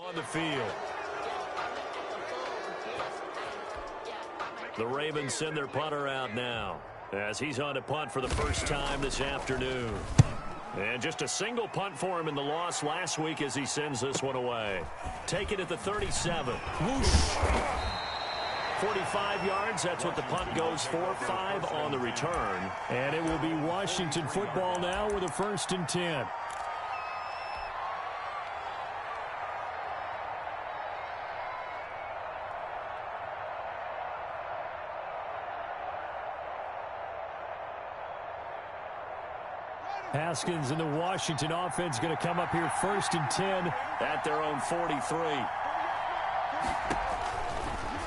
On the field. The Ravens send their punter out now as he's on to punt for the first time this afternoon. And just a single punt for him in the loss last week as he sends this one away. Take it at the 37. Whoosh. 45 yards, that's what the punt goes for. 5 on the return. And it will be Washington football now with a 1st and 10. Haskins and the Washington offense going to come up here 1st and 10 at their own 43.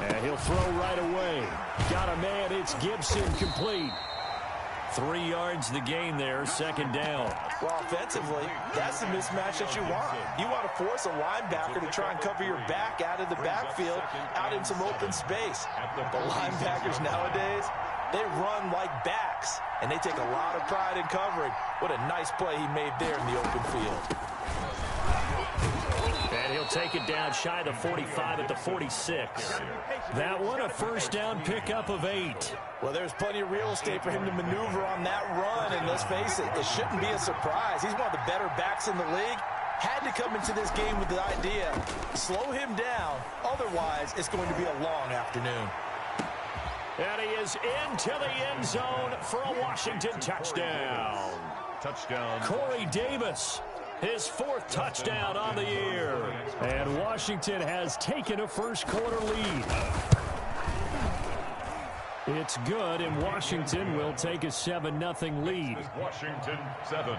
And he'll throw right away. Got a man. It's Gibson, complete. 3 yards the gain there, 2nd down. Well, offensively, that's the mismatch that you want. You want to force a linebacker to try and cover your back out of the backfield, out in some open space. The linebackers nowadays, they run like backs, and they take a lot of pride in covering. What a nice play he made there in the open field. And he'll take it down shy of the 45 at the 46. That one a 1st down pickup of 8. Well, there's plenty of real estate for him to maneuver on that run, and let's face it, it shouldn't be a surprise. He's one of the better backs in the league. Had to come into this game with the idea, slow him down, otherwise it's going to be a long afternoon. And he is into the end zone for a Washington touchdown. Touchdown. Corey Davis, his 4th touchdown on the year. And Washington has taken a 1st quarter lead. It's good, and Washington will take a 7-0 lead. Washington 7,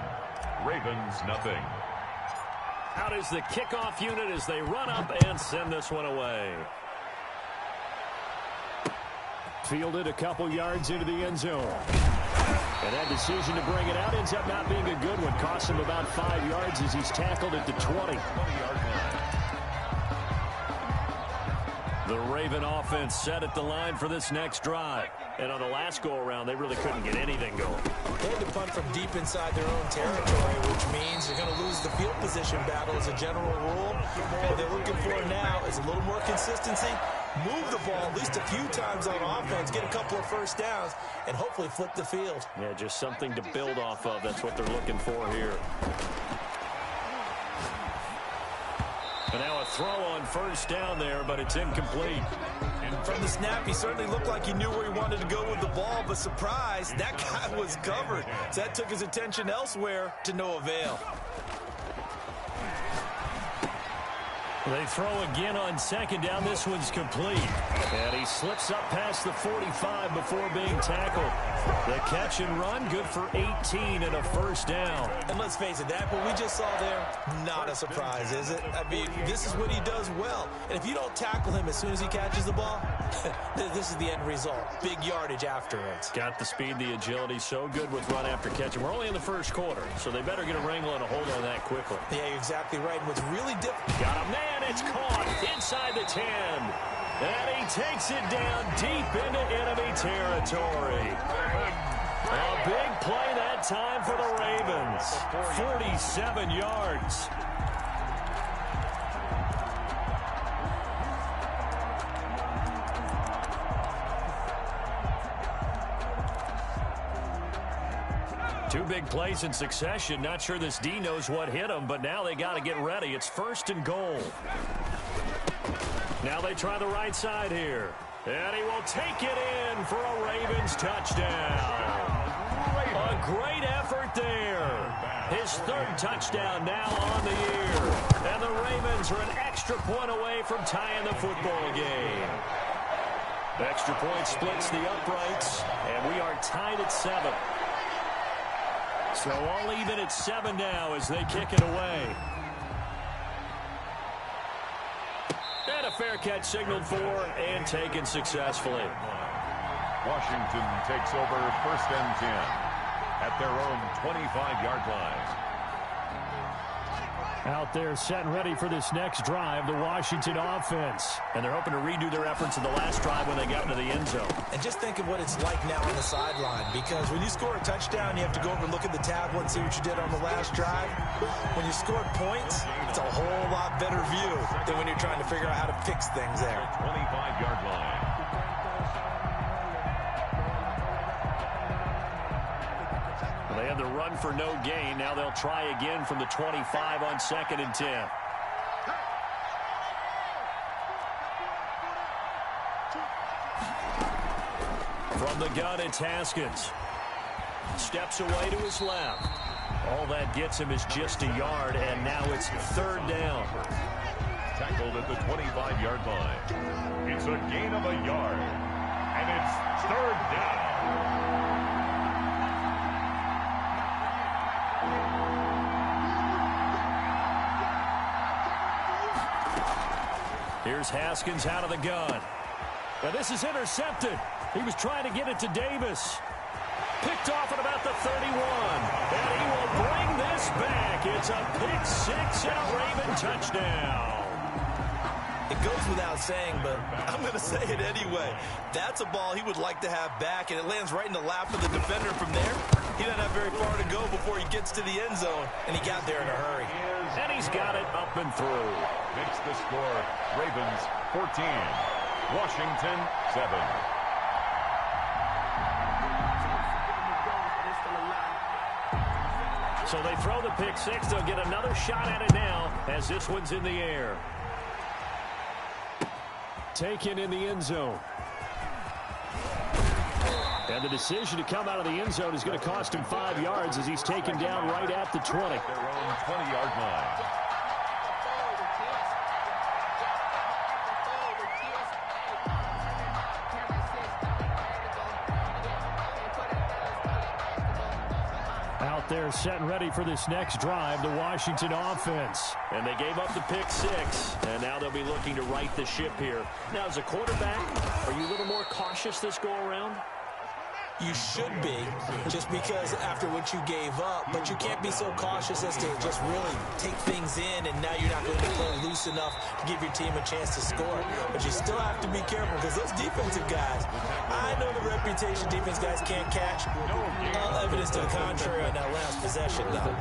Ravens nothing. Out is the kickoff unit as they run up and send this one away. Fielded a couple yards into the end zone. And that decision to bring it out ends up not being a good one. Costs him about 5 yards as he's tackled at the 20. The Raven offense set at the line for this next drive. And on the last go-around, they really couldn't get anything going. They had to punt from deep inside their own territory, which means they're going to lose the field position battle as a general rule. What they're looking for now is a little more consistency. Move the ball at least a few times on offense, get a couple of 1st downs, and hopefully flip the field. Yeah, just something to build off of. That's what they're looking for here. And now a throw on 1st down there, but it's incomplete. From the snap, he certainly looked like he knew where he wanted to go with the ball, but surprise, that guy was covered. So that took his attention elsewhere to no avail. They throw again on 2nd down. This one's complete. And he slips up past the 45 before being tackled. The catch and run, good for 18 and a 1st down. And let's face it, that what we just saw there, not a surprise, is it? I mean, this is what he does well. And if you don't tackle him as soon as he catches the ball, this is the end result. Big yardage afterwards. Got the speed, the agility, so good with run after catch. And we're only in the 1st quarter, so they better get a wrangle and a hold on that quickly. Yeah, you're exactly right. And what's really different. Got a man. It's caught inside the 10. And he takes it down deep into enemy territory. A big play that time for the Ravens. 47 yards. Two big plays in succession. Not sure this D knows what hit him, but now they got to get ready. It's 1st and goal. Now they try the right side here. And he will take it in for a Ravens touchdown. A great effort there. His 3rd touchdown now on the year. And the Ravens are an extra point away from tying the football game. Extra point splits the uprights, and we are tied at 7. So all even at 7 now as they kick it away. And a fair catch signaled for and taken successfully. Washington takes over 1st and 10 at their own 25-yard line. Out there set and ready for this next drive, the Washington offense. And they're hoping to redo their efforts in the last drive when they got into the end zone. And just think of what it's like now on the sideline, because when you score a touchdown, you have to go over and look at the tablet and see what you did on the last drive. When you scored points, it's a whole lot better view than when you're trying to figure out how to fix things there. 25-yard line. They had the run for no gain. Now they'll try again from the 25 on 2nd and 10. From the gun, it's Haskins. Steps away to his left. All that gets him is just a yard, and now it's 3rd down. Tackled at the 25-yard line. It's a gain of a yard, and it's 3rd down. Here's Haskins out of the gun. Now this is intercepted. He was trying to get it to Davis. Picked off at about the 31. And he will bring this back. It's a pick six and a Raven touchdown. It goes without saying, but I'm going to say it anyway. That's a ball he would like to have back, and it lands right in the lap of the defender from there. He doesn't have very far to go before he gets to the end zone, and he got there in a hurry. And he's got it up and through. Makes the score Ravens 14, Washington 7. So they throw the pick six. They'll get another shot at it now as this one's in the air. Taken in the end zone. And the decision to come out of the end zone is going to cost him 5 yards as he's taken down right at the 20. Their own 20-yard line. Out there set and ready for this next drive, the Washington offense. And they gave up the pick six, and now they'll be looking to right the ship here. Now, as a quarterback, are you a little more cautious this go-around? You should be, just because after what you gave up, but you can't be so cautious as to just really take things in, and now you're not going to play loose enough to give your team a chance to score. But you still have to be careful, because those defensive guys, I know the reputation defense guys can't catch. All evidence to the contrary on that last possession, though.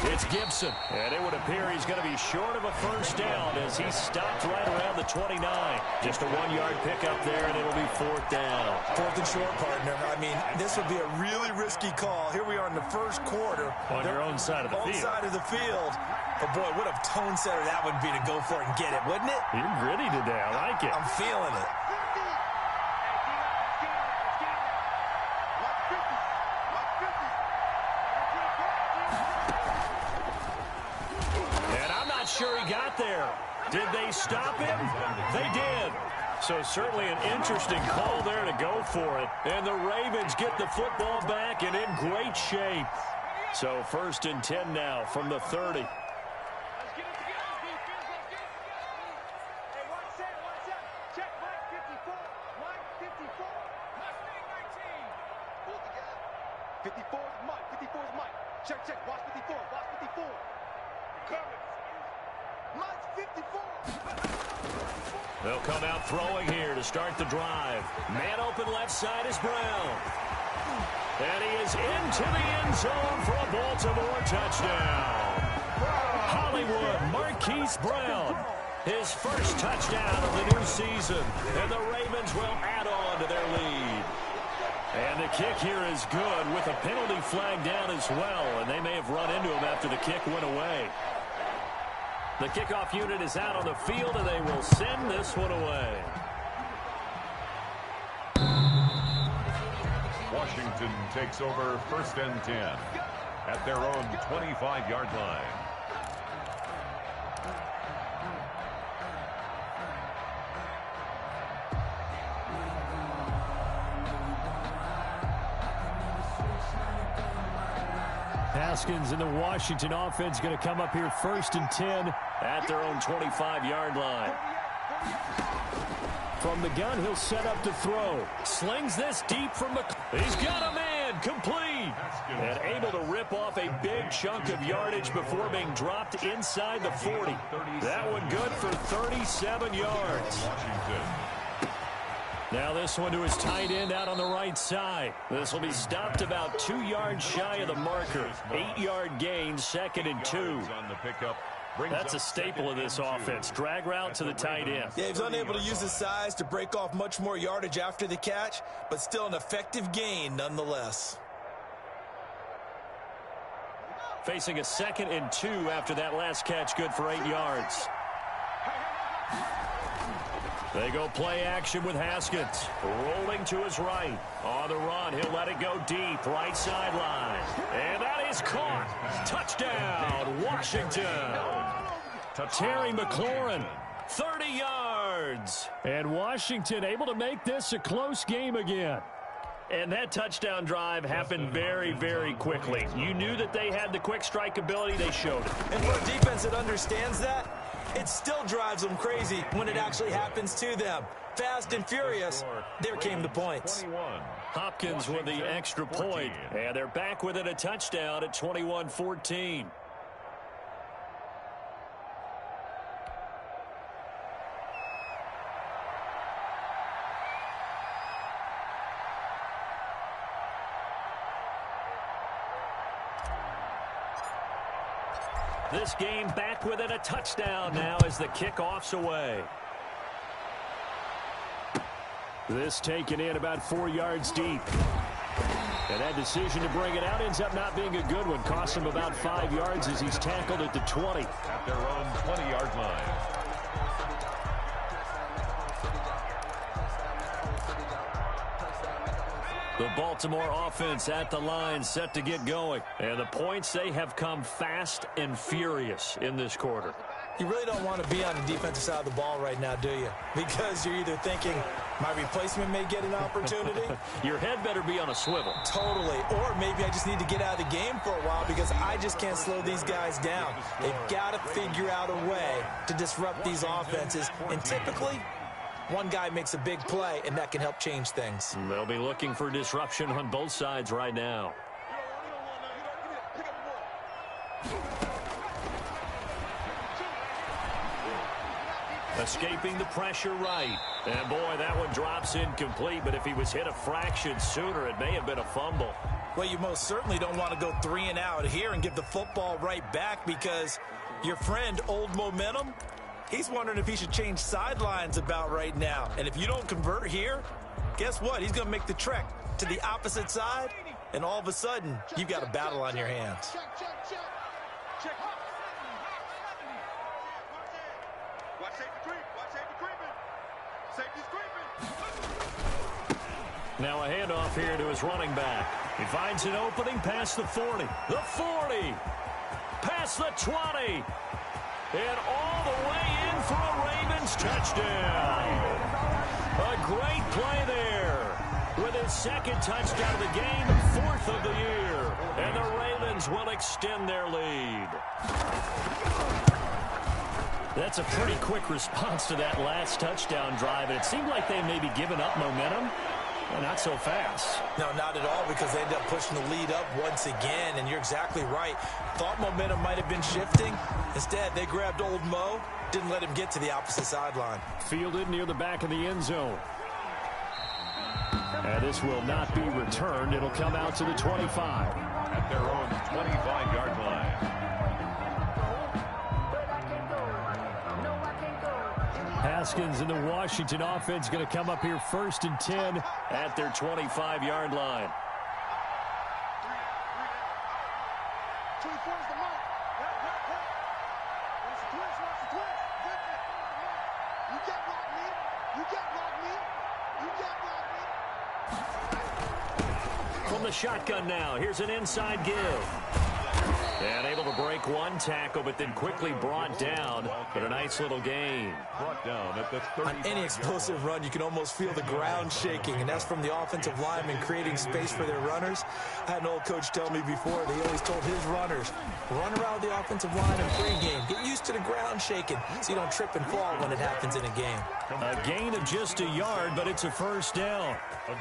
It's Gibson, and it would appear he's going to be short of a first down as he stopped right around the 29. Just a 1-yard pickup there, and it'll be 4th down. 4th and short, partner. I mean, this would be a really risky call. Here we are in the first quarter. On your own side of the field. Own side of the field. But, boy, what a tone setter that would be to go for it and get it, wouldn't it? You're gritty today. I like it. I'm feeling it. Sure he got there. Did they stop him? They did. So certainly an interesting call there to go for it. And the Ravens get the football back and in great shape. So 1st and 10 now from the 30. They'll come out throwing here to start the drive. Man open left side is Brown. And he is into the end zone for a Baltimore touchdown. Hollywood Marquise Brown. His first touchdown of the new season. And the Ravens will add on to their lead. And the kick here is good with a penalty flag down as well. And they may have run into him after the kick went away. The kickoff unit is out on the field, and they will send this one away. Washington takes over 1st and 10 at their own 25-yard line. Haskins and the Washington offense going to come up here 1st and 10 at their own 25-yard line. From the gun, he'll set up to throw. Slings this deep from the... He's got a man, complete. And able to rip off a big chunk of yardage before being dropped inside the 40. That one good for 37 yards. Now this one to his tight end out on the right side. This will be stopped about 2 yards shy of the marker. 8-yard gain, 2nd and 2. That's a staple of this offense. Drag route to the tight end. Yeah, he was unable to use his size to break off much more yardage after the catch, but still an effective gain nonetheless. Facing a 2nd and 2 after that last catch, good for 8 yards. They go play action with Haskins. Rolling to his right. On the run, he'll let it go deep. Right sideline. And that is caught. Touchdown, Washington. Terry McLaurin, 30 yards. And Washington able to make this a close game again. And that touchdown drive happened very, very quickly. You knew that they had the quick strike ability. They showed it. And for a defense that understands that, it still drives them crazy when it actually happens to them. Fast and furious, there came the points. Hopkins with the extra point, and they're back within a touchdown at 21-14. This game back within a touchdown now as the kickoff's away. This taken in about 4 yards deep. And that decision to bring it out ends up not being a good one. Costs him about 5 yards as he's tackled at the 20. At their own 20-yard line. The Baltimore offense at the line, set to get going. And the points, they have come fast and furious in this quarter. You really don't want to be on the defensive side of the ball right now, do you? Because you're either thinking, my replacement may get an opportunity. Your head better be on a swivel. Totally. Or maybe I just need to get out of the game for a while because I just can't slow these guys down. They've got to figure out a way to disrupt these offenses. And typically, one guy makes a big play, and that can help change things. They'll be looking for disruption on both sides right now. Escaping the pressure right. And, boy, that one drops incomplete. But if he was hit a fraction sooner, it may have been a fumble. Well, you most certainly don't want to go 3 and out here and give the football right back because your friend, Old Momentum, he's wondering if he should change sidelines about right now. And if you don't convert here, guess what? He's going to make the trek to the opposite side, and all of a sudden, you've got a battle on your hands. Now a handoff here to his running back. He finds an opening past the 40. The 40. Past the 20. And all the way in for a Ravens touchdown. A great play there. With his 2nd touchdown of the game, 4th of the year. And the Ravens will extend their lead. That's a pretty quick response to that last touchdown drive. And it seemed like they may be giving up momentum. Well, not so fast. No, not at all, because they ended up pushing the lead up once again, and you're exactly right. Thought momentum might have been shifting. Instead, they grabbed Old Mo, didn't let him get to the opposite sideline. Fielded near the back of the end zone. And this will not be returned. It'll come out to the 25. At their own 25-yard line. Haskins and the Washington offense going to come up here 1st and 10 at their 25-yard line. From the shotgun now, here's an inside give. And able to break one tackle, but then quickly brought down. But a nice little gain. Brought down at the 30. On any explosive run, you can almost feel the ground shaking, and that's from the offensive linemen creating space for their runners. I had an old coach tell me before, they always told his runners, run around the offensive line in pregame. Get used to the ground shaking so you don't trip and fall when it happens in a game. A gain of just a yard, but it's a first down.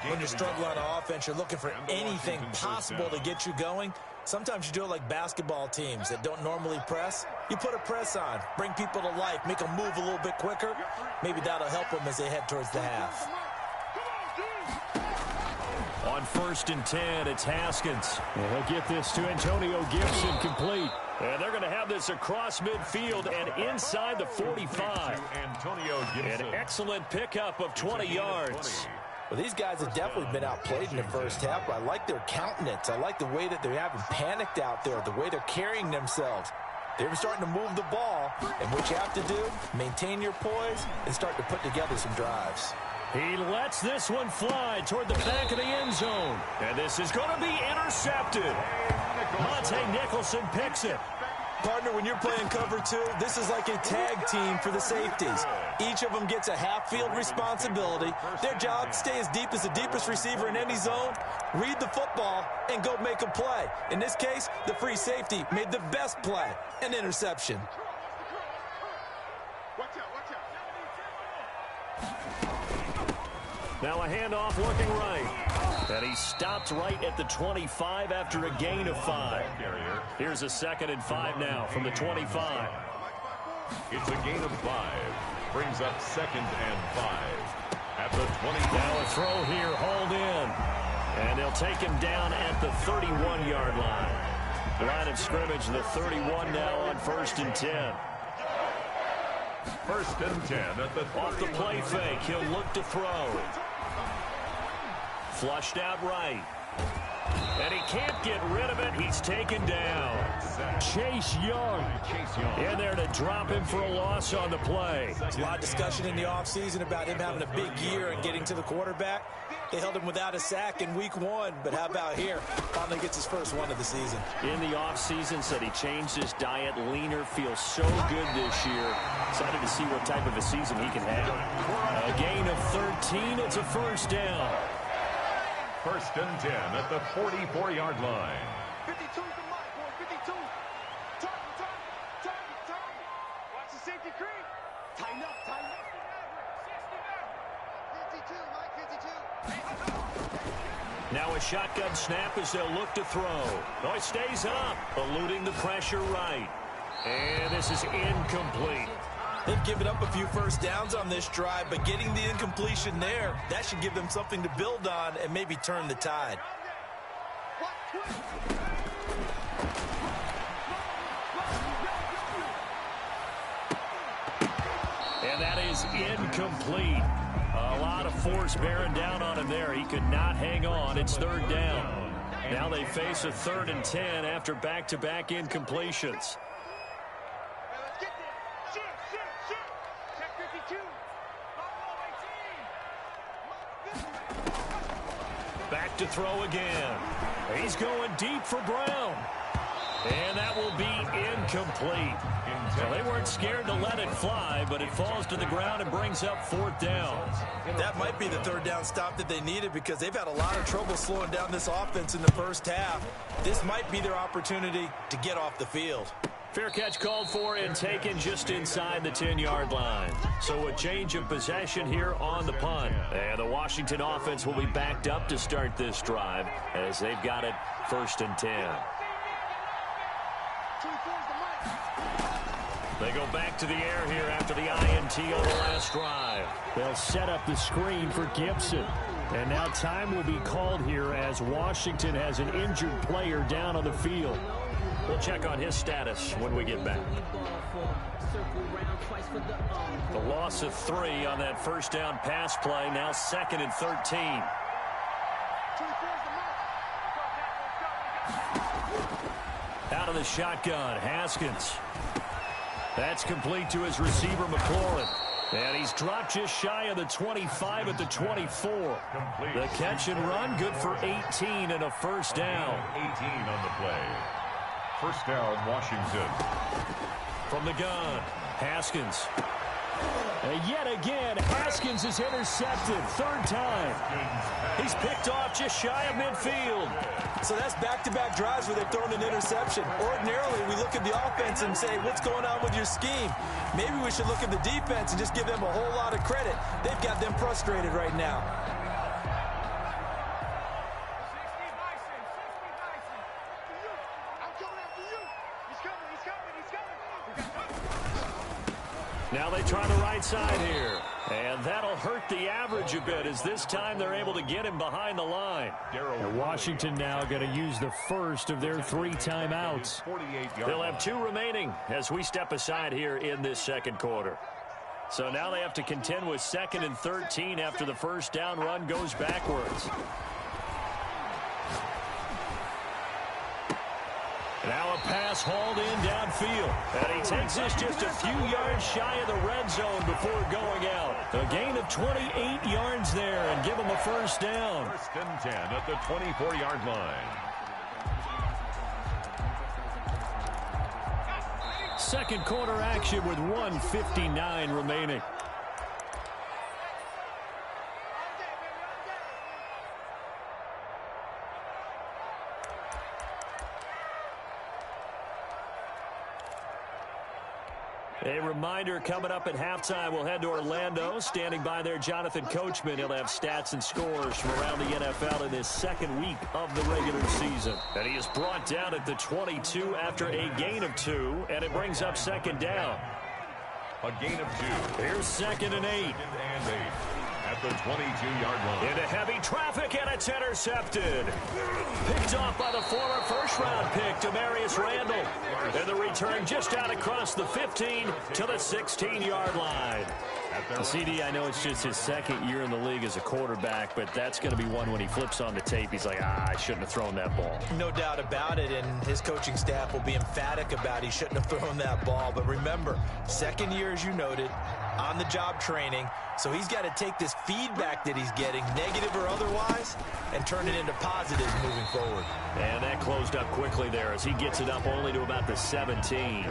When you struggle on offense, you're looking for anything possible to get you going. Sometimes you do it like basketball teams that don't normally press. You put a press on, bring people to life, make them move a little bit quicker. Maybe that'll help them as they head towards the half. On 1st and 10, it's Haskins. And he'll get this to Antonio Gibson complete. And they're going to have this across midfield and inside the 45. Antonio Gibson. An excellent pickup of 20 yards. Well, these guys have definitely been outplayed in the first half, but I like their countenance. I like the way that they haven't panicked out there, the way they're carrying themselves. They're starting to move the ball, and what you have to do, maintain your poise and start to put together some drives. He lets this one fly toward the back of the end zone. And this is going to be intercepted. Monte Nicholson picks it. Partner, when you're playing cover two, this is like a tag team for the safeties. Each of them gets a half-field responsibility. Their job, stay as deep as the deepest receiver in any zone, read the football, and go make a play. In this case, the free safety made the best play, an interception. Now a handoff looking right. And he stopped right at the 25 after a gain of 5. Here's a 2nd and 5 now from the 25. It's a gain of 5. Brings up 2nd and 5. At the 20. Now a throw here, hauled in. And they'll take him down at the 31-yard line. The line of scrimmage, the 31 now on 1st and 10. 1st and 10 at the 30. Off the play fake, he'll look to throw. Flushed out right. And he can't get rid of it. He's taken down. Chase Young. In there to drop him for a loss on the play. There's a lot of discussion in the offseason about him having a big year and getting to the quarterback. They held him without a sack in week 1, but how about here? Finally gets his first one of the season. In the offseason, said he changed his diet, leaner, feels so good this year. Excited to see what type of a season he can have. A gain of 13, it's a first down. 1st and 10 at the 44-yard line. 52 is the mark, boy. 52. Turn. Watch the safety creep. Tighten up. 69. 52, Mike, 52. Now a shotgun snap as they'll look to throw. No, he stays up, eluding the pressure right. And this is incomplete. They've given up a few first downs on this drive, but getting the incompletion there, that should give them something to build on and maybe turn the tide. And that is incomplete. A lot of force bearing down on him there. He could not hang on. It's 3rd down. Now they face a 3rd and 10 after back-to-back incompletions. Back to throw again. He's going deep for Brown. And that will be incomplete. Well, they weren't scared to let it fly, but it falls to the ground and brings up 4th down. That might be the 3rd down stop that they needed because they've had a lot of trouble slowing down this offense in the first half. This might be their opportunity to get off the field. Fair catch called for and taken just inside the 10-yard line. So a change of possession here on the punt. And the Washington offense will be backed up to start this drive as they've got it 1st and 10. They go back to the air here after the INT on the last drive. They'll set up the screen for Gibson. And now time will be called here as Washington has an injured player down on the field. We'll check on his status when we get back. The loss of 3 on that first down pass play. Now 2nd and 13. Out of the shotgun, Haskins. That's complete to his receiver, McLaurin. And he's dropped just shy of the 25 at the 24. The catch and run, good for 18 and a first down. 18 on the play. First down, Washington. From the gun, Haskins. And yet again, Haskins is intercepted. Third time. He's picked off just shy of midfield. So that's back-to-back drives where they've thrown an interception. Ordinarily, we look at the offense and say, what's going on with your scheme? Maybe we should look at the defense and just give them a whole lot of credit. They've got them frustrated right now. Now they try the right side here. And that'll hurt the average a bit as this time they're able to get him behind the line. And Washington now going to use the first of their 3 timeouts. They'll have 2 remaining as we step aside here in this second quarter. So now they have to contend with 2nd and 13 after the first down run goes backwards. Now a pass hauled in downfield. And he takes this just a few yards shy of the red zone before going out. A gain of 28 yards there and give him a first down. First and 10 at the 24-yard line. Second quarter action with 1:59 remaining. A reminder coming up at halftime, we'll head to Orlando. Standing by there, Jonathan Coachman. He'll have stats and scores from around the NFL in this second week of the regular season. And he is brought down at the 22 after a gain of 2, and it brings up second down. A gain of 2. Here's 2nd and 8. At the 22-yard line. Into heavy traffic, and it's intercepted. Picked off by the former first-round pick, Demarius Randall. And the return just out across the 15 to the 16-yard line. CD, I know it's just his 2nd year in the league as a quarterback, but that's going to be one when he flips on the tape, he's like, I shouldn't have thrown that ball. No doubt about it, and his coaching staff will be emphatic about he shouldn't have thrown that ball. But remember, 2nd year, as you noted, on-the-job training, so he's got to take this feedback that he's getting, negative or otherwise, and turn it into positives moving forward. And that closed up quickly there as he gets it up only to about the 17.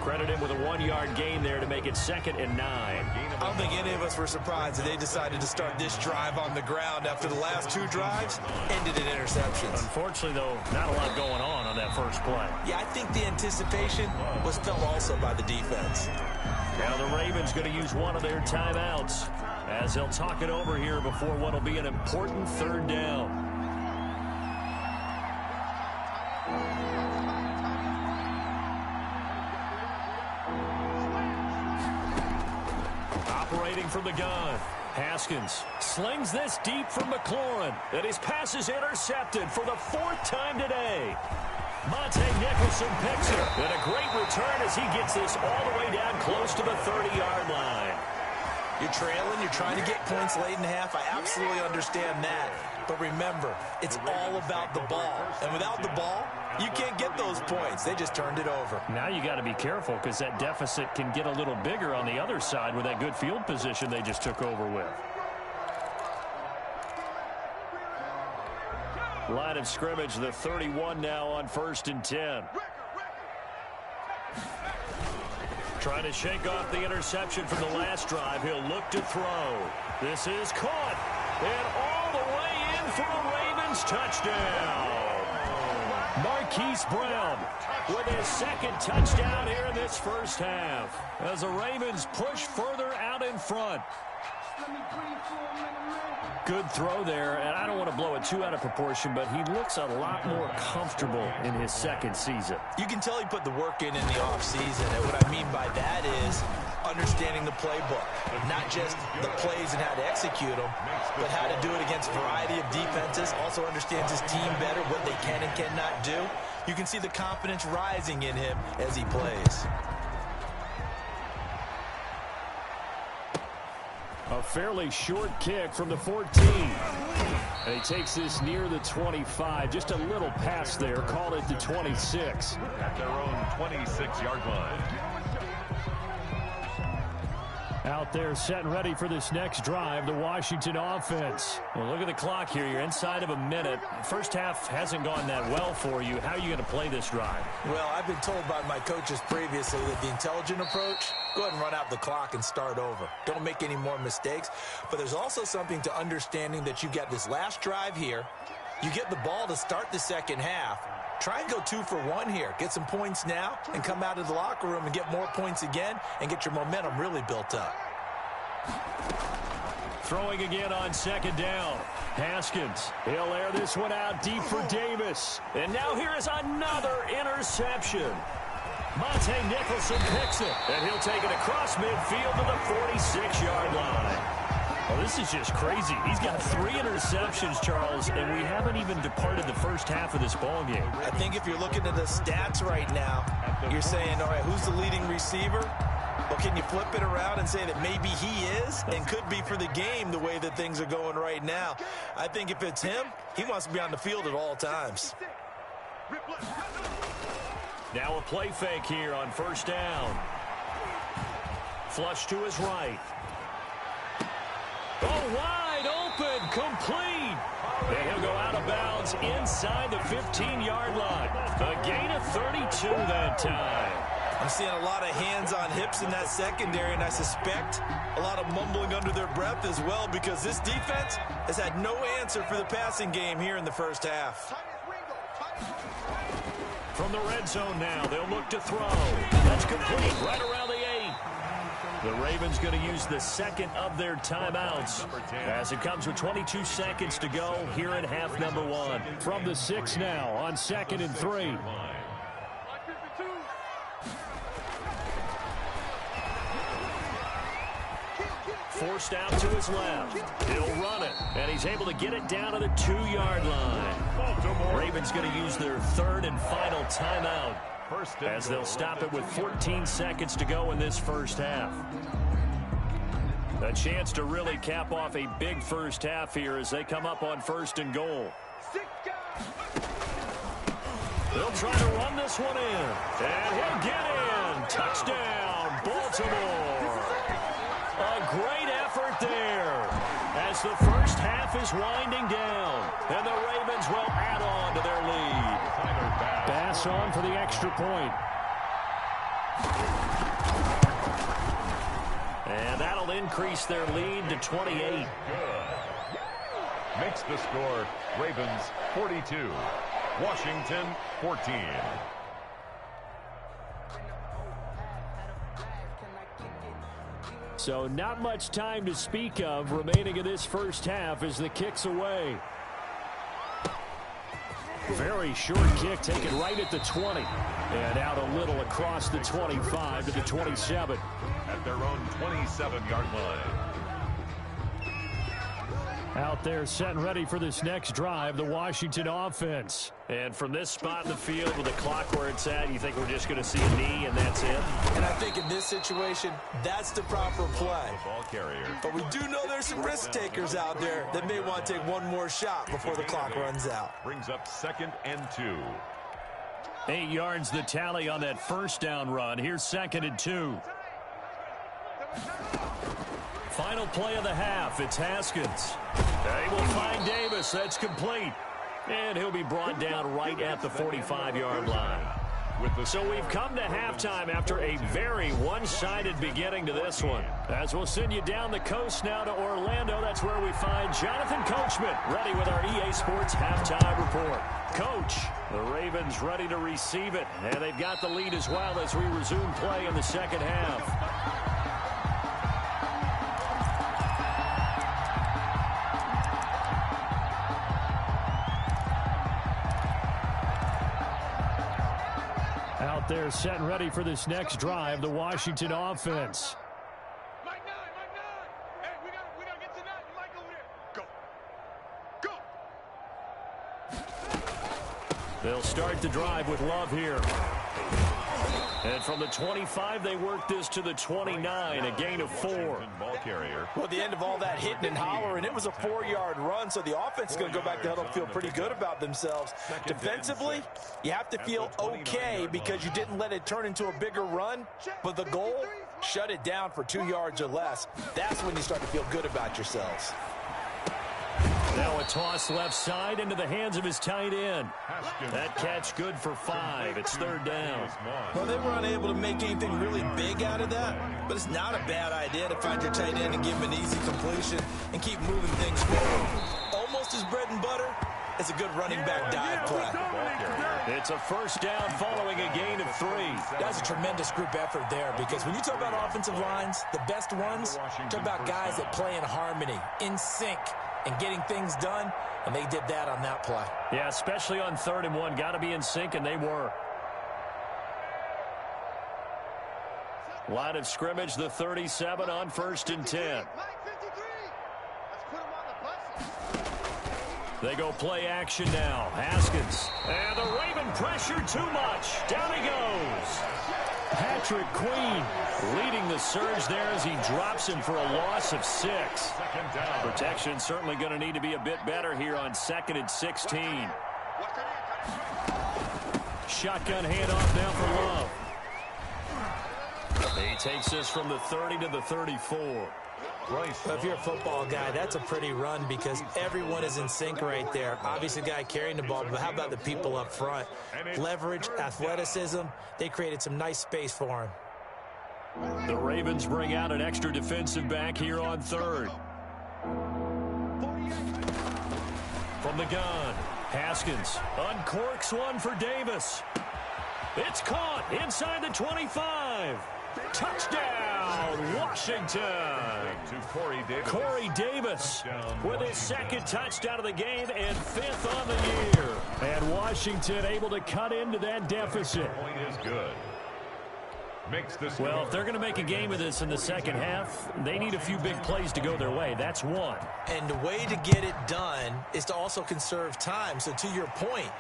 Credit him with a 1-yard gain there to make it 2nd and 9. I don't think any of us were surprised that they decided to start this drive on the ground after the last 2 drives ended in interceptions. Unfortunately, though, not a lot going on that first play. Yeah, I think the anticipation was felt also by the defense. Now the Ravens going to use one of their timeouts as they'll talk it over here before what will be an important 3rd down. Operating from the gun, Haskins slings this deep from McLaurin, and his pass is intercepted for the 4th time today. Monte Nicholson picks it, and a great return as he gets this all the way down close to the 30-yard line. You're trailing, you're trying to get points late in half. I absolutely understand that. But remember, it's all about the ball. And without the ball, you can't get those points. They just turned it over. Now you got to be careful because that deficit can get a little bigger on the other side with that good field position they just took over with. Line of scrimmage, the 31 now on 1st and 10. Trying to shake off the interception from the last drive. He'll look to throw. This is caught. And all the way in for a Ravens touchdown. Marquise Brown with his 2nd touchdown here in this first half. As the Ravens push further out in front. Good throw there, and I don't want to blow it too out of proportion, but he looks a lot more comfortable in his 2nd season. You can tell he put the work in the offseason, and what I mean by that is understanding the playbook. Not just the plays and how to execute them, but how to do it against a variety of defenses. Also understands his team better, what they can and cannot do. You can see the confidence rising in him as he plays. A fairly short kick from the 14. And he takes this near the 25. Just a little pass there. Called it the 26. At their own 26-yard line. Out there set and ready for this next drive, the Washington offense. Well, look at the clock here. You're inside of a minute. First half hasn't gone that well for you. How are you going to play this drive? Well, I've been told by my coaches previously that the intelligent approach, go ahead and run out the clock and start over. Don't make any more mistakes. But there's also something to understanding that you got this last drive here. You get the ball to start the second half. Try and go 2 for 1 here. Get some points now and come out of the locker room and get more points again and get your momentum really built up. Throwing again on second down. Haskins. He'll air this one out deep for Davis. And now here is another interception. Monte Nicholson picks it. And he'll take it across midfield to the 46-yard line. Well, this is just crazy. He's got 3 interceptions, Charles, and we haven't even departed the first half of this ballgame. I think if you're looking at the stats right now, you're saying, all right, who's the leading receiver? Well, can you flip it around and say that maybe he is and could be for the game the way that things are going right now? I think if it's him, he wants to be on the field at all times. Now a play fake here on first down. Flush to his right. Oh, wide open, complete. And he'll go out of bounds inside the 15-yard line. A gain of 32 that time. I'm seeing a lot of hands on hips in that secondary, and I suspect a lot of mumbling under their breath as well because this defense has had no answer for the passing game here in the first half. From the red zone now, they'll look to throw. That's complete right around the 8. The Ravens going to use the second of their timeouts as it comes with 22 seconds to go here in half number 1. From the 6 now on 2nd and 3. Forced out to his left. He'll run it, and he's able to get it down to the 2-yard line. Ravens going to use their 3rd and final timeout as they'll stop it with 14 seconds to go in this first half. A chance to really cap off a big first half here as they come up on 1st and goal. They'll try to run this one in, and he'll get in. Touchdown, Baltimore. A great effort there as the first half is winding down, and the Ravens will add on to their lead. Bass on for the extra point. And that'll increase their lead to 28. Makes the score Ravens 42, Washington 14. So not much time to speak of remaining in this first half as the kick's away. Very short kick taken right at the 20. And out a little across the 25 to the 27. At their own 27-yard line. Out there set and ready for this next drive, the Washington offense. And from this spot in the field with the clock where it's at, you think we're just going to see a knee and that's it? And I think in this situation, that's the proper play. Ball carrier. But we do know there's some risk takers out there that may want to take one more shot before the clock runs out. Brings up 2nd and 2. 8 yards the tally on that first down run. Here's 2nd and 2. Final play of the half. It's Haskins. They will find Davis. That's complete. And he'll be brought down right at the 45-yard line. So we've come to halftime after a very one-sided beginning to this one. As we'll send you down the coast now to Orlando, that's where we find Jonathan Coachman ready with our EA Sports Halftime Report. Coach, the Ravens ready to receive it, and they've got the lead as well as we resume play in the second half. Out there set and ready for this next drive, the Washington offense. Mike 9. Hey, we gotta get to 9. Mike over there. Go. They'll start the drive with Love here. And from the 25, they work this to the 29, a gain of 4. Ball carrier. Well, at the end of all that hitting and hollering, it was a 4-yard run, so the offense is going to go back to huddle and feel pretty good about themselves. Defensively, you have to feel okay because you didn't let it turn into a bigger run, but the goal Shut it down for 2 yards or less. That's when you start to feel good about yourselves. Now a toss left side into the hands of his tight end. That catch good for 5. It's third down. Well, they were unable to make anything really big out of that, but it's not a bad idea to find your tight end and give him an easy completion and keep moving things forward. Almost as bread and butter as a good running back dive play. It's a first down following a gain of 3. That's a tremendous group effort there, because when you talk about offensive lines, the best ones, talk about guys that play in harmony, in sync, and getting things done, and they did that on that play. Yeah, especially on 3rd and 1. Got to be in sync, and they were. Line of scrimmage, the 37 on 1st and 10. They go play action now. Haskins. And the Raven pressure too much. Down he goes. Patrick Queen leading the surge there as he drops him for a loss of 6. Protection certainly going to need to be a bit better here on 2nd and 16. Shotgun handoff now for Love. He takes this from the 30 to the 34. If you're a football guy, that's a pretty run because everyone is in sync right there. Obviously, the guy carrying the ball, but how about the people up front? Leverage, athleticism, they created some nice space for him. The Ravens bring out an extra defensive back here on 3rd. From the gun, Haskins uncorks one for Davis. It's caught inside the 25. Touchdown, Washington. Corey Davis with his 2nd touchdown of the game and 5th on the year. And Washington able to cut into that deficit. Point is good. Well, if they're going to make a game of this in the second half, they need a few big plays to go their way. That's one. And the way to get it done is to also conserve time. So to your point,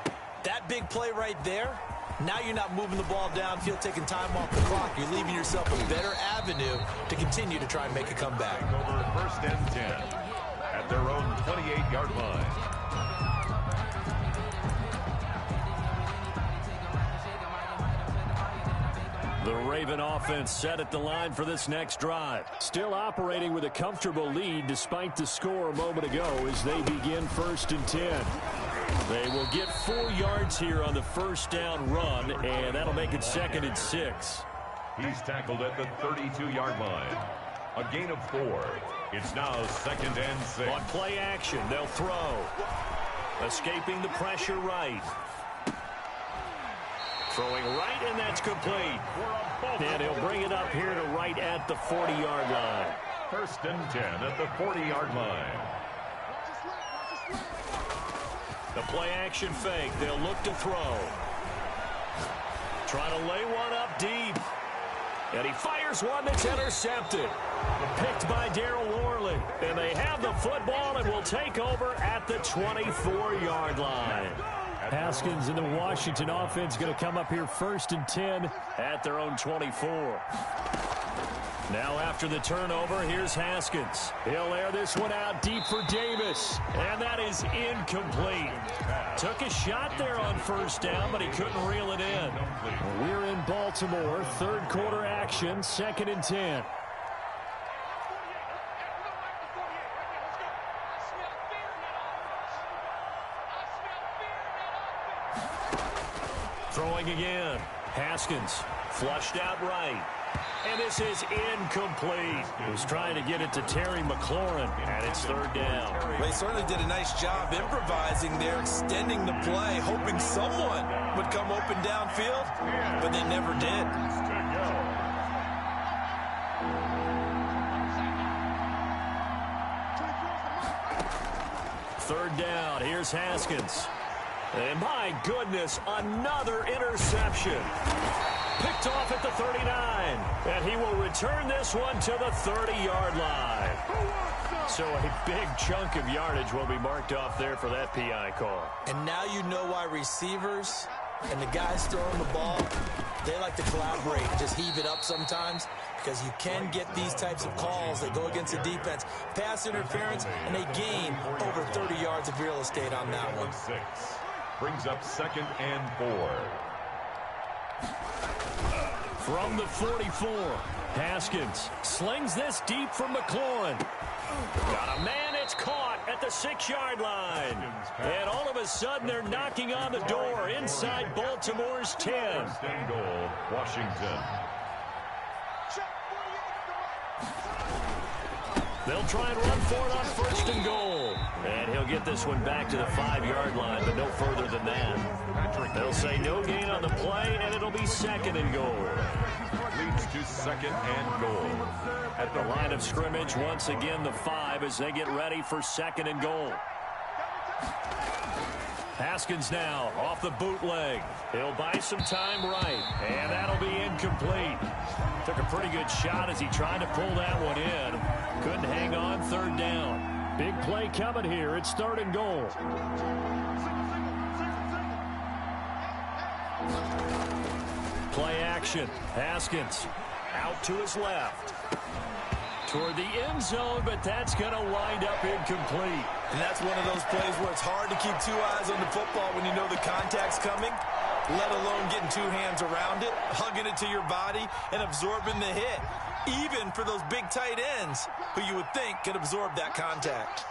that big play right there, now you're not moving the ball downfield, taking time off the clock. You're leaving yourself a better avenue to continue to try and make a comeback. Over 1st and 10 at their own 28-yard line. The Raven offense set at the line for this next drive. Still operating with a comfortable lead despite the score a moment ago as they begin 1st and 10. They will get 4 yards here on the first down run, and that'll make it 2nd and 6. He's tackled at the 32-yard line. A gain of 4. It's now 2nd and 6. On play action, they'll throw. Escaping the pressure right. Throwing right, and that's complete. And he'll bring it up here to right at the 40-yard line. 1st and 10 at the 40-yard line. The play action fake. They'll look to throw. Trying to lay one up deep. And he fires one that's intercepted. Picked by Darryl Worley. And they have the football and will take over at the 24-yard line. Haskins and the Washington offense going to come up here 1st and 10 at their own 24. Now after the turnover, here's Haskins. He'll air this one out deep for Davis. And that is incomplete. Took a shot there on 1st down, but he couldn't reel it in. We're in Baltimore, 3rd quarter action, 2nd and 10. Throwing again. Haskins flushed out right. And this is incomplete. He was trying to get it to Terry McLaurin, and it's 3rd down. They certainly did a nice job improvising there, extending the play, hoping someone would come open downfield, but they never did. 3rd down. Here's Haskins. And my goodness, another interception. Picked off at the 39. And he will return this one to the 30-yard line. So a big chunk of yardage will be marked off there for that PI call. And now you know why receivers and the guys throwing the ball, they like to collaborate and just heave it up sometimes, because you can get these types of calls that go against the defense. Pass interference, and they gain over 30 yards of real estate on that one. 6 brings up 2nd and 4. From the 44, Haskins slings this deep from McLaurin. Got a man, it's caught at the 6-yard line. And all of a sudden, they're knocking on the door inside Baltimore's 10. First and goal, Washington. They'll try and run for it on first and goal. And he'll get this one back to the 5-yard line, but no further than that. They'll say no gain on the play, and it'll be second and goal. Leads to second and goal. At the line of scrimmage, once again, the 5 as they get ready for second and goal. Haskins now off the bootleg. He'll buy some time right, and that'll be incomplete. Took a pretty good shot as he tried to pull that one in. Couldn't hang on, third down. Big play coming here. It's third and goal. Play action. Haskins out to his left. Toward the end zone, but that's going to wind up incomplete. And that's one of those plays where it's hard to keep 2 eyes on the football when you know the contact's coming, let alone getting 2 hands around it, hugging it to your body, and absorbing the hit, even for those big tight ends who you would think could absorb that contact.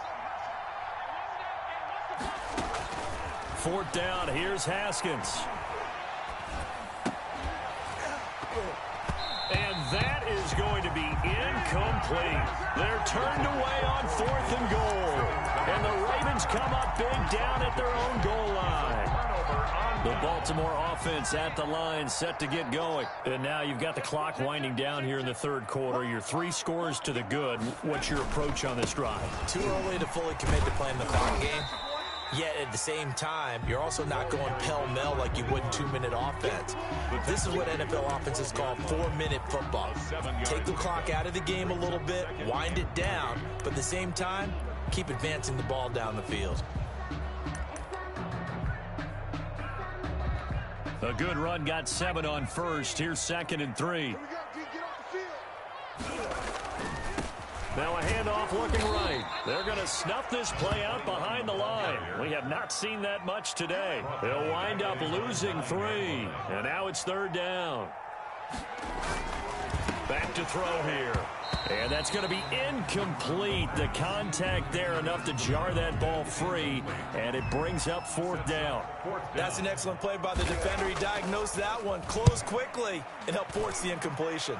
Fourth down, here's Haskins. And that is going to be incomplete. They're turned away on fourth and goal. And the Ravens come up big down at their own goal line. The Baltimore offense at the line, set to get going. And now you've got the clock winding down here in the third quarter. Your 3 scores to the good. What's your approach on this drive? Too early to fully commit to playing the clock game. Yet at the same time, you're also not going pell-mell like you would in 2-minute offense. This is what NFL offenses call 4-minute football. Take the clock out of the game a little bit, wind it down, but at the same time, keep advancing the ball down the field. A good run, got 7 on first. Here's second and 3. Now a handoff looking right. They're going to snuff this play out behind the line. We have not seen that much today. They'll wind up losing 3. And now it's third down. Back to throw here. And that's going to be incomplete. The contact there enough to jar that ball free. And it brings up fourth down. That's an excellent play by the defender. He diagnosed that one, closed quickly, and helped force the incompletion.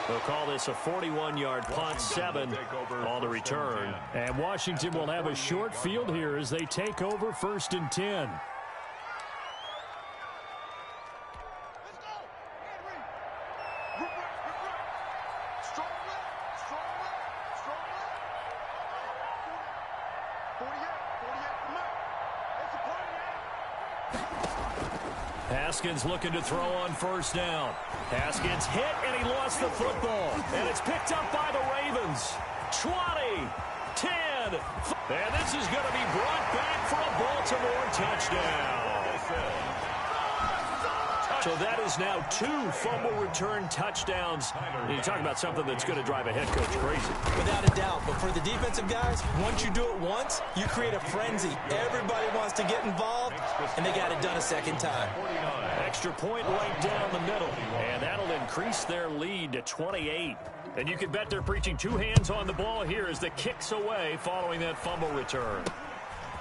They'll call this a 41-yard punt, 7 on the return. And Washington will have a short field here as they take over first and 10. Haskins looking to throw on first down. Haskins hit, and he lost the football. And it's picked up by the Ravens. 20, 10, and this is going to be brought back for a Baltimore touchdown. So that is now 2 fumble return touchdowns. You talk about something that's going to drive a head coach crazy. Without a doubt. But for the defensive guys, once you do it once, you create a frenzy. Everybody wants to get involved, and they got it done a second time. Extra point right down the middle, and that'll increase their lead to 28. And you can bet they're preaching 2 hands on the ball here as the kick's away following that fumble return.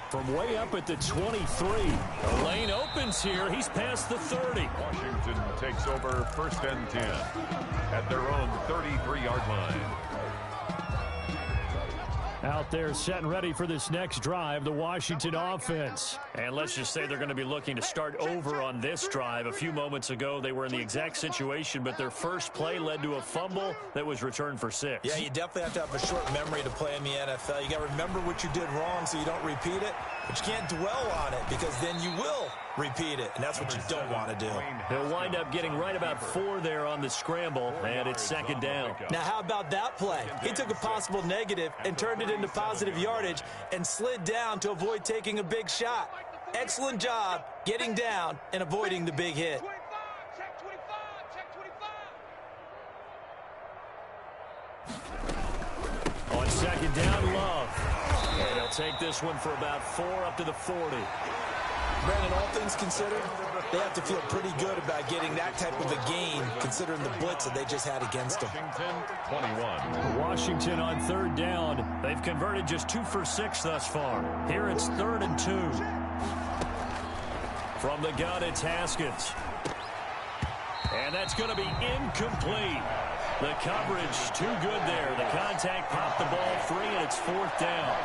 From way up at the 23. The lane opens here. He's past the 30. Washington takes over first and 10 at their own 33-yard line. Out there set and ready for this next drive, the Washington offense. And let's just say they're going to be looking to start over on this drive. A few moments ago, they were in the exact situation, but their first play led to a fumble that was returned for 6. Yeah, you definitely have to have a short memory to play in the NFL. You got to remember what you did wrong so you don't repeat it, but you can't dwell on it because then you will repeat it, and that's what you don't want to do. He'll wind up getting right about 4 there on the scramble, and it's second down. Now, how about that play? He took a possible negative and turned it into positive yardage and slid down to avoid taking a big shot. Excellent job getting down and avoiding the big hit. On second down, Love. And he'll take this one for about 4 up to the 40. Brandon, all things considered, they have to feel pretty good about getting that type of a gain, considering the blitz that they just had against them. Washington, 21. Washington on third down. They've converted just 2 for 6 thus far. Here it's 3rd and 2. From the gun, it's Haskins. And that's going to be incomplete. The coverage too good there. The contact popped the ball free, and it's 4th down.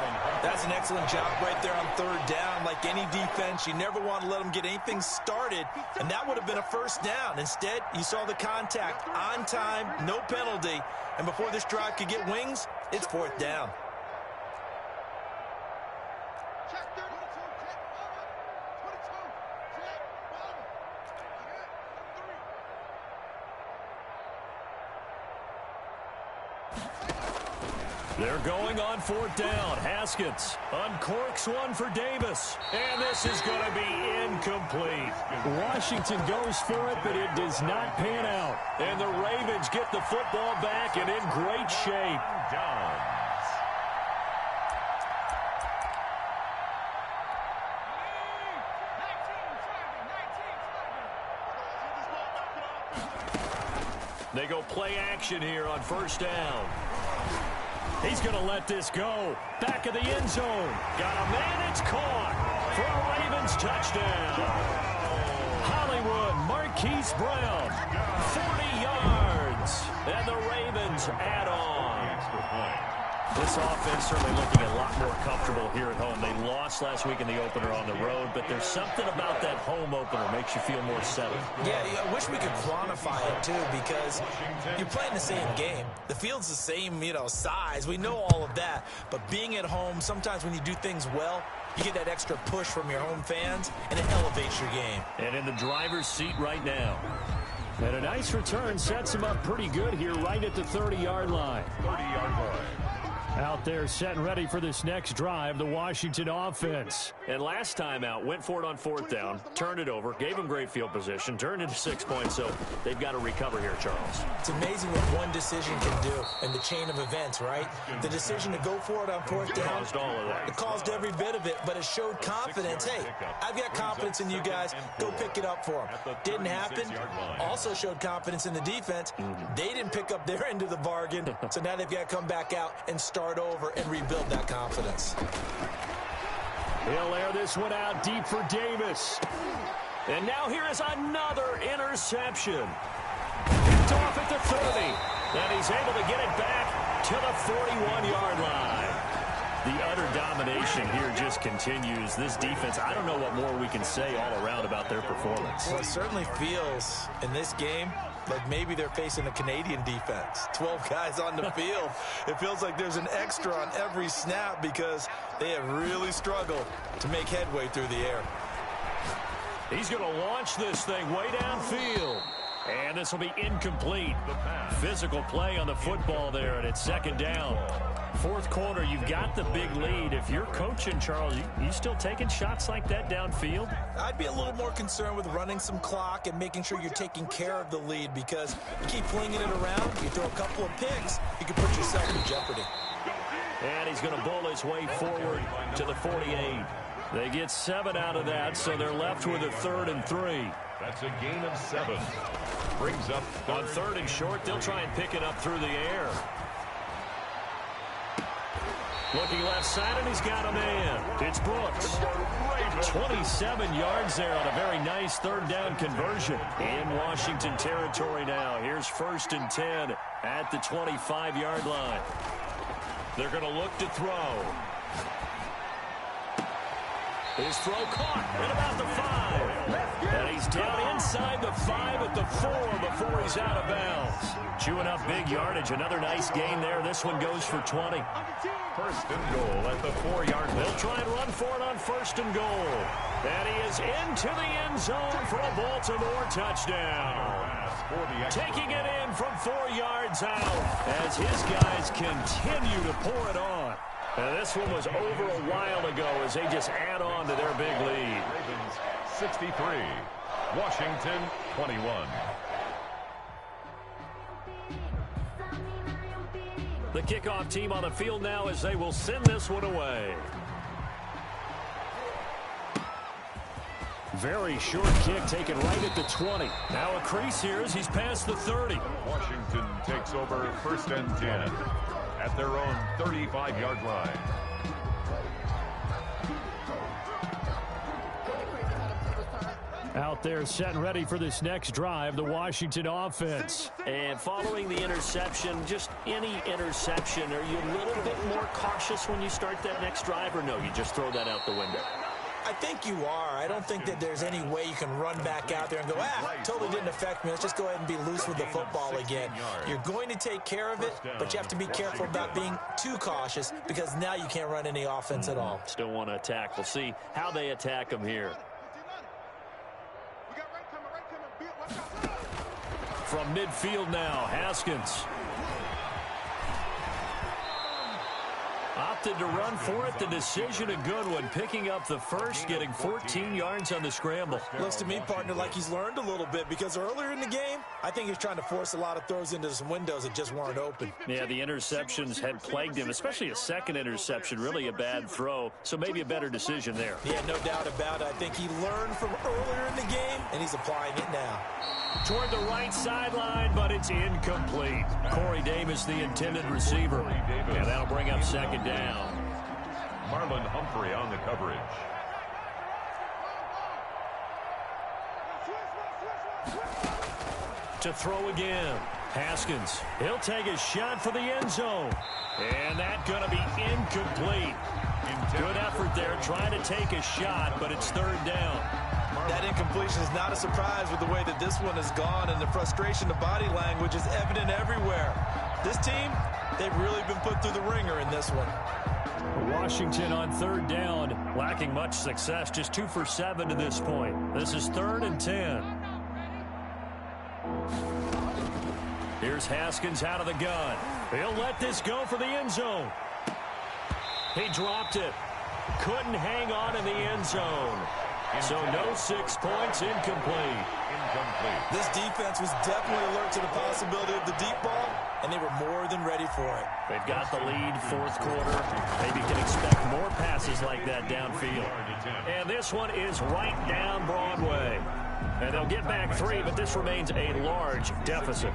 That's an excellent job right there on 3rd down. Like any defense, you never want to let them get anything started, and that would have been a 1st down. Instead, you saw the contact on time, no penalty, and before this drive could get wings, it's 4th down. Check 32, check 22, check 1. They're going on 4th down. Haskins uncorks one for Davis. And this is going to be incomplete. Washington goes for it, but it does not pan out. And the Ravens get the football back and in great shape. Downs. They go play action here on 1st down. He's going to let this go. Back of the end zone. Got a man. It's caught for a Ravens touchdown. Hollywood Marquise Brown. 40 yards. And the Ravens add on. Extra point. This offense certainly looking a lot more comfortable here at home. They lost last week in the opener on the road, but there's something about that home opener makes you feel more settled. Yeah, I wish we could quantify it, too, because you're playing the same game. The field's the same, size. We know all of that. But being at home, sometimes when you do things well, you get that extra push from your home fans, and it elevates your game. And in the driver's seat right now. And a nice return sets him up pretty good here right at the 30-yard line. 30-yard line. Out there set and ready for this next drive, the Washington offense. And last time out, went for it on 4th down, turned it over, gave them great field position, turned into 6 points, so they've got to recover here, Charles. It's amazing what one decision can do in the chain of events, right? The decision to go for it on 4th down. Caused all of that. It caused every bit of it, but it showed confidence. Hey, I've got confidence in you guys. Go pick it up for them. Didn't happen. Also showed confidence in the defense. They didn't pick up their end of the bargain, so now they've got to come back out and start over and rebuild that confidence. He'll air this one out deep for Davis. And now here is another interception. Picked off at the 30. And he's able to get it back to the 41-yard line. The utter domination here just continues. This defense, I don't know what more we can say all around about their performance. Well, it certainly feels in this game like maybe they're facing a Canadian defense. 12 guys on the field. It feels like there's an extra on every snap because they have really struggled to make headway through the air. He's going to launch this thing way downfield. And this will be incomplete. Physical play on the football there, and it's 2nd down. 4th quarter, you've got the big lead. If you're coaching, Charles, you still taking shots like that downfield? I'd be a little more concerned with running some clock and making sure you're taking care of the lead because you keep flinging it around, you throw a couple of picks, you can put yourself in jeopardy. And he's going to bull his way forward to the 48. They get 7 out of that, so they're left with a 3rd and 3. That's a gain of 7. Brings up on 3rd and short. They'll try and pick it up through the air. Looking left side, and he's got a man. It's Brooks. 27 yards there on a very nice 3rd down conversion. In Washington territory now. Here's 1st and 10 at the 25-yard line. They're going to look to throw. His throw caught at about the 5. And he's down inside the 5 at the 4 before he's out of bounds. Chewing up big yardage. Another nice gain there. This one goes for 20. 1st and goal at the 4-yard line. They'll try and run for it on 1st and goal. And he is into the end zone for a Baltimore touchdown. Taking it in from 4 yards out as his guys continue to pour it on. And this one was over a while ago as they just add on to their big lead. Ravens 63, Washington 21. The kickoff team on the field now as they will send this one away. Very short kick taken right at the 20. Now a crease here as he's past the 30. Washington takes over 1st and 10 at their own 35-yard line. Out there set and ready for this next drive, the Washington offense. And following the interception, just any interception, are you a little bit more cautious when you start that next drive, or no, you just throw that out the window? I think you are. I don't think that there's any way you can run back out there and go, totally didn't affect me. Let's just go ahead and be loose with the football again. You're going to take care of it, but you have to be careful about being too cautious because now you can't run any offense at all. Still want to attack. We'll see how they attack them here. From midfield now, Haskins. Opted to run for it. The decision a good one. Picking up the first, getting 14 yards on the scramble. Looks to me, partner, like he's learned a little bit because earlier in the game, I think he's trying to force a lot of throws into some windows that just weren't open. Yeah, the interceptions had plagued him, especially a second interception. Really a bad throw, so maybe a better decision there. Yeah, no doubt about it. I think he learned from earlier in the game, and he's applying it now. Toward the right sideline, but it's incomplete. Corey Davis, the intended receiver. And that'll bring up 2nd down. Marlon Humphrey on the coverage. To throw again. Haskins. He'll take a shot for the end zone. And that's going to be incomplete. Good effort there trying to take a shot, but it's 3rd down. That incompletion is not a surprise with the way that this one has gone, and the frustration, the body language is evident everywhere. This team, they've really been put through the ringer in this one. Washington on 3rd down, lacking much success, just 2 for 7 to this point. This is 3rd and 10. Here's Haskins out of the gun. He'll let this go for the end zone. He dropped it. Couldn't hang on in the end zone. So no 6 points, incomplete. This defense was definitely alert to the possibility of the deep ball, and they were more than ready for it. They've got the lead, 4th quarter. Maybe can expect more passes like that downfield. And this one is right down Broadway. And they'll get back 3, but this remains a large deficit.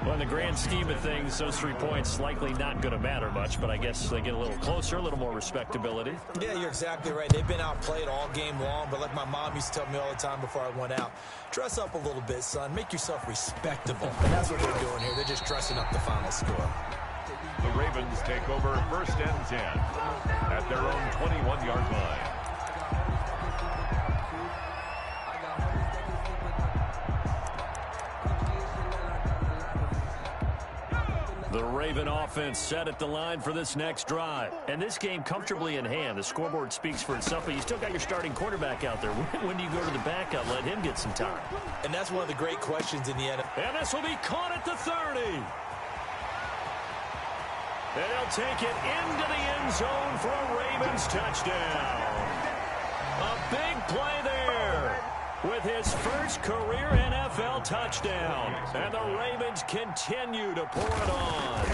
Well, in the grand scheme of things, those 3 points likely not going to matter much, but I guess they get a little closer, a little more respectability. Yeah, you're exactly right. They've been outplayed all game long, but like my mom used to tell me all the time before I went out, dress up a little bit, son. Make yourself respectable. And that's what they're doing here. They're just dressing up the final score. The Ravens take over 1st and 10 at their own 21-yard line. The Raven offense set at the line for this next drive. And this game comfortably in hand. The scoreboard speaks for itself, but you still got your starting quarterback out there. When do you go to the backup, let him get some time? And that's one of the great questions in the NFL. And this will be caught at the 30. And he'll take it into the end zone for a Ravens touchdown. A big play there with his first career NFL touchdown. And the Ravens continue to pour it on.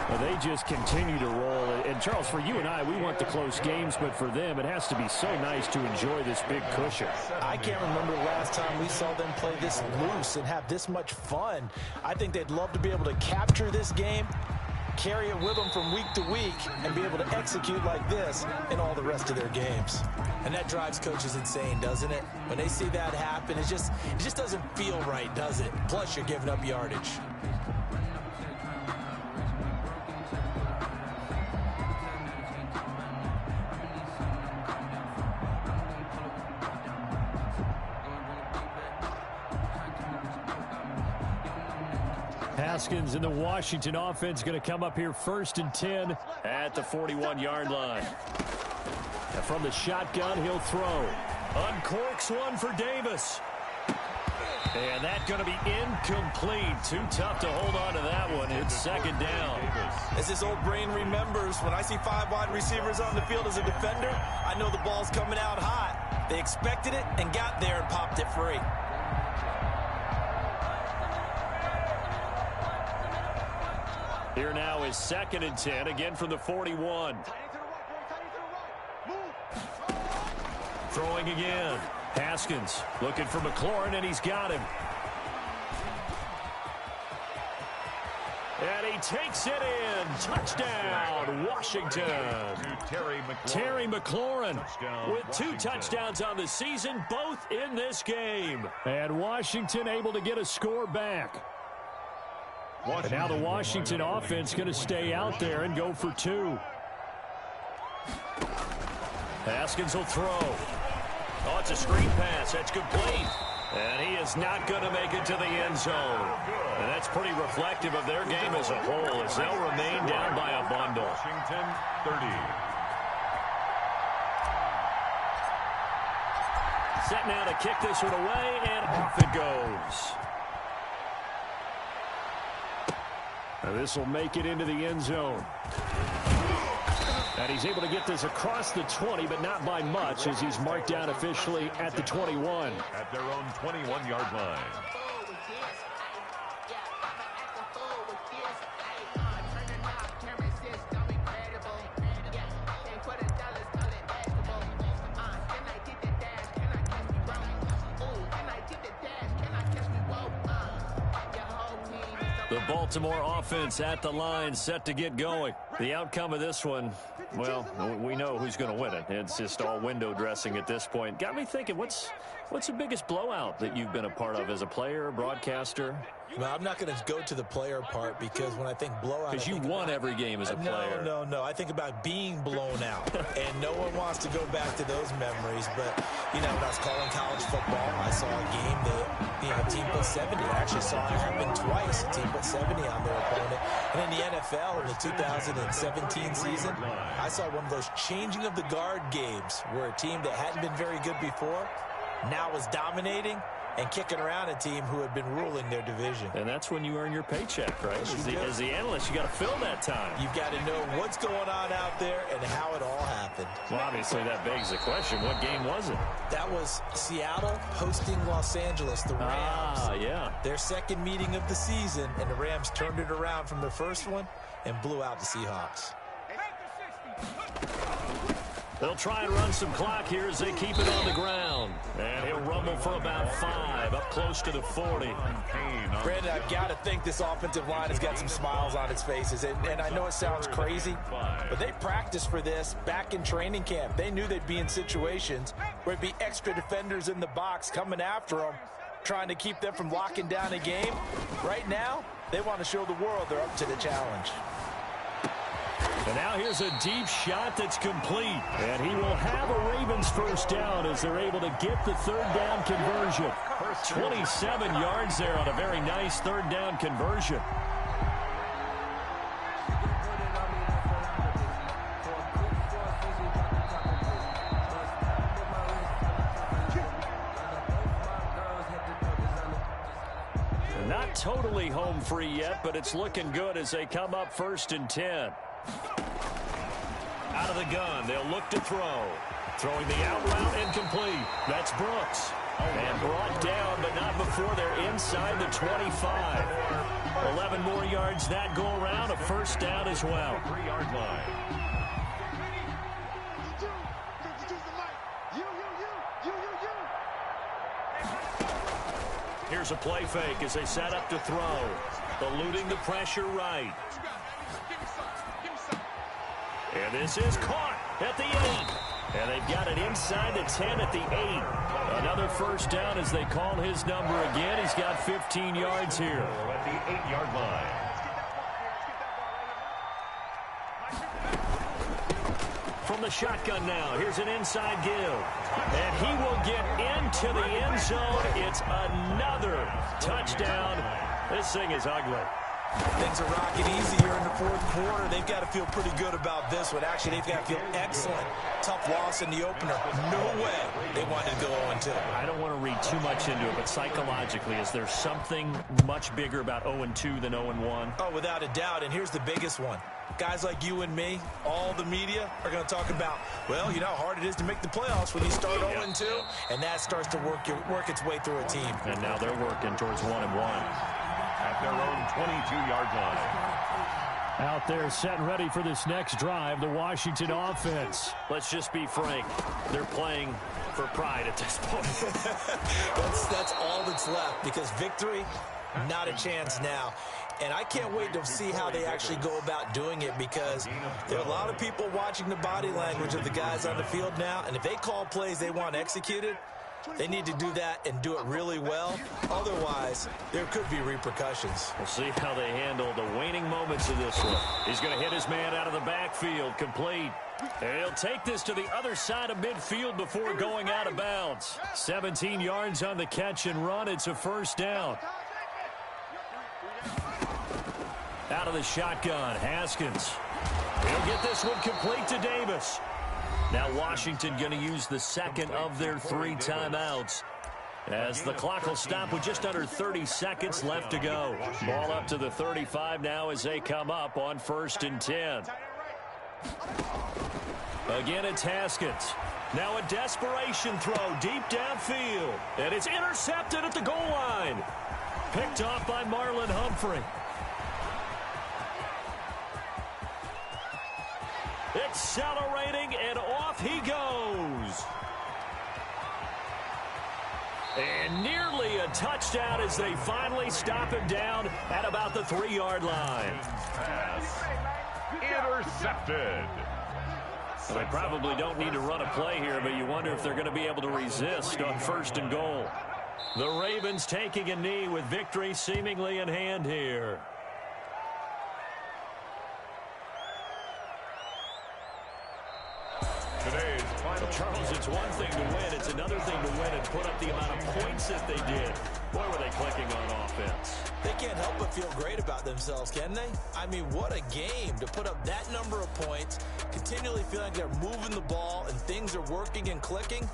Well, they just continue to roll. And, Charles, for you and I, we want the close games, but for them, it has to be so nice to enjoy this big cushion. I can't remember the last time we saw them play this loose and have this much fun. I think they'd love to be able to capture this game, carry it with them from week to week, and be able to execute like this in all the rest of their games. And that drives coaches insane, doesn't it? When they see that happen, it just doesn't feel right, does it? Plus, you're giving up yardage. Haskins and the Washington offense going to come up here 1st and 10 at the 41-yard line. And from the shotgun, he'll throw. Uncorks one for Davis. And that's going to be incomplete. Too tough to hold on to that one. It's 2nd down. As his old brain remembers, when I see 5 wide receivers on the field as a defender, I know the ball's coming out hot. They expected it and got there and popped it free. Here now is 2nd and 10, again from the 41. Throwing again. Haskins looking for McLaurin, and he's got him. And he takes it in. Touchdown, Washington. Terry McLaurin with 2 touchdowns on the season, both in this game. And Washington able to get a score back. And now the Washington offense going to stay out there and go for 2. Haskins will throw. Oh, it's a screen pass. That's complete. And he is not going to make it to the end zone. And that's pretty reflective of their game as a whole, as they'll remain down by a bundle. Washington 30. Set now to kick this one away, and off it goes. Now this will make it into the end zone. And he's able to get this across the 20, but not by much, as he's marked down officially at the 21. At their own 21-yard line. The Baltimore offense at the line, set to get going. The outcome of this one, well, we know who's going to win it. It's just all window dressing at this point. Got me thinking, what's the biggest blowout that you've been a part of as a player, broadcaster? Well, I'm not going to go to the player part, because when I think blowout, because you won every game as a player. No. I think about being blown out, and no one wants to go back to those memories. But, when I was calling college football, I saw a game that, a team put 70. I actually saw it happen twice. A team put 70 on their opponent. And in the NFL, in the 2017 season, I saw one of those changing of the guard games where a team that hadn't been very good before now was dominating and kicking around a team who had been ruling their division. And that's when you earn your paycheck, right? As the analyst, you got to fill that time. You've got to know what's going on out there and how it all happened. Well, obviously that begs the question, what game was it? That was Seattle hosting Los Angeles, the Rams. Yeah. Their second meeting of the season, and the Rams turned it around from the first one and blew out the Seahawks. They'll try and run some clock here as they keep it on the ground. And he'll rumble for about 5, up close to the 40. Brandon, I've got to think this offensive line has got some smiles on its faces. And I know it sounds crazy, but they practiced for this back in training camp. They knew they'd be in situations where it'd be extra defenders in the box coming after them, trying to keep them from locking down a game. Right now, they want to show the world they're up to the challenge. And now here's a deep shot that's complete. And he will have a Ravens first down as they're able to get the third down conversion. 27 yards there on a very nice third down conversion. Not totally home free yet, but it's looking good as they come up 1st and 10. Out of the gun, they'll look to throw. Throwing the out route incomplete. That's Brooks. And brought down, but not before they're inside the 25. 11 more yards that go around, a first down as well. 3-yard line. Here's a play fake as they set up to throw. Eluding the pressure right. And this is caught at the 8. And they've got it inside the 10 at the 8. Another first down as they call his number again. He's got 15 yards here. At the 8-yard line. From the shotgun now, here's an inside give. And he will get into the end zone. It's another touchdown. This thing is ugly. Things are rocking easy here in the fourth quarter. They've got to feel pretty good about this one. Actually, they've got to feel excellent. Tough loss in the opener. No way they wanted to go 0-2. I don't want to read too much into it, but psychologically, is there something much bigger about 0-2 than 0-1? Oh, without a doubt. And here's the biggest one. Guys like you and me, all the media, are going to talk about, well, you know how hard it is to make the playoffs when you start 0-2, and that starts to work its way through a team. And now they're working towards 1-1. At their own 22-yard line. Out there set and ready for this next drive, the Washington offense. Let's just be frank. They're playing for pride at this point. That's all that's left, because victory, not a chance now. And I can't wait to see how they actually go about doing it, because there are a lot of people watching the body language of the guys on the field now, and if they call plays they want executed, they need to do that and do it really well. Otherwise, there could be repercussions. We'll see how they handle the waning moments of this one. He's going to hit his man out of the backfield, complete. And he'll take this to the other side of midfield before going out of bounds. 17 yards on the catch and run. It's a first down. Out of the shotgun, Haskins. He'll get this one complete to Davis. Now Washington going to use the second of their 3 timeouts, as the clock will stop with just under 30 seconds left to go. Ball up to the 35 now as they come up on 1st and 10. Again, it's Haskins. Now a desperation throw deep downfield, and it's intercepted at the goal line. Picked off by Marlon Humphrey. Accelerating, and off he goes. And nearly a touchdown as they finally stop him down at about the 3-yard line. Pass intercepted. Well, they probably don't need to run a play here, but you wonder if they're going to be able to resist on 1st and goal. The Ravens taking a knee with victory seemingly in hand here. Today's final. Charles, it's one thing to win. It's another thing to win and put up the amount of points that they did. Boy, were they clicking on offense. They can't help but feel great about themselves, can they? I mean, what a game to put up that number of points, continually feel like they're moving the ball and things are working and clicking.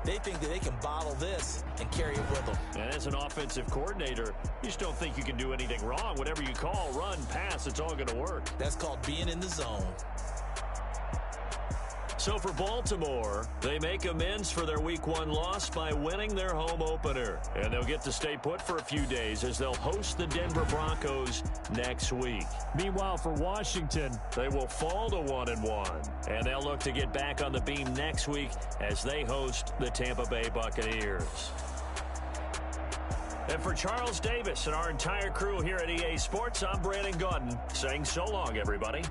They think that they can bottle this and carry it with them. And as an offensive coordinator, you just don't think you can do anything wrong. Whatever you call, run, pass, it's all going to work. That's called being in the zone. So for Baltimore, they make amends for their Week 1 loss by winning their home opener. And they'll get to stay put for a few days as they'll host the Denver Broncos next week. Meanwhile, for Washington, they will fall to 1-1. And they'll look to get back on the beam next week as they host the Tampa Bay Buccaneers. And for Charles Davis and our entire crew here at EA Sports, I'm Brandon Gordon saying so long, everybody.